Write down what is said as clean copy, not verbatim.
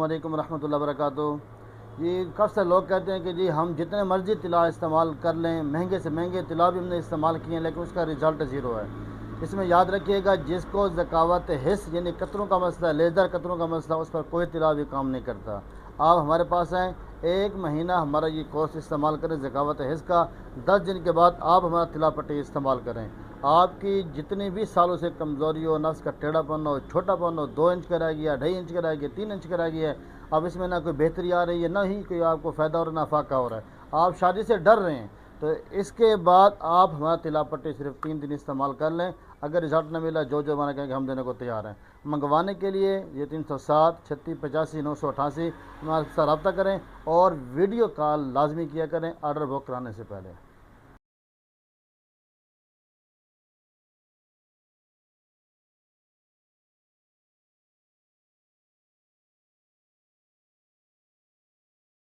वालेकुम रहमतुल्लाहि व बरकातुहू। जी, काफ़ी सारे लोग कहते हैं कि जी हम जितने मर्ज़ी तिला इस्तेमाल कर लें, महंगे से महंगे तिला भी हमने इस्तेमाल किए हैं, लेकिन उसका रिज़ल्ट ज़ीरो है। इसमें याद रखिएगा, जिसको ज़कावत हिस्स यानी कतरों का मसला, लेज़र कतरों का मसला, उस पर कोई तिला भी काम नहीं करता। आप हमारे पास आएँ, 1 महीना हमारा ये कोर्स इस्तेमाल करें ज़कावत हिस्स का। 10 दिन के बाद आप हमारा तिला पट्टी इस्तेमाल करें। आपकी जितनी भी सालों से कमज़ोरी हो, नस का टेढ़ापन हो, छोटापन हो, 2 इंच का रह गया, 2.5 इंच का रह गया, 3 इंच का रह गया है, अब इसमें ना कोई बेहतरी आ रही है, ना ही कोई आपको फ़ायदा हो रहा है, ना फाका हो रहा है, आप शादी से डर रहे हैं, तो इसके बाद आप हमारा तिला पट्टी सिर्फ 3 दिन इस्तेमाल कर लें। अगर रिजल्ट न मिला, जो जो हमारा कहेंगे हम देने को तैयार हैं। मंगवाने के लिए ये 307 36 85 988 हमारे साथ रब्ता करें और वीडियो कॉल लाजमी किया करें ऑर्डर बुक कराने से पहले।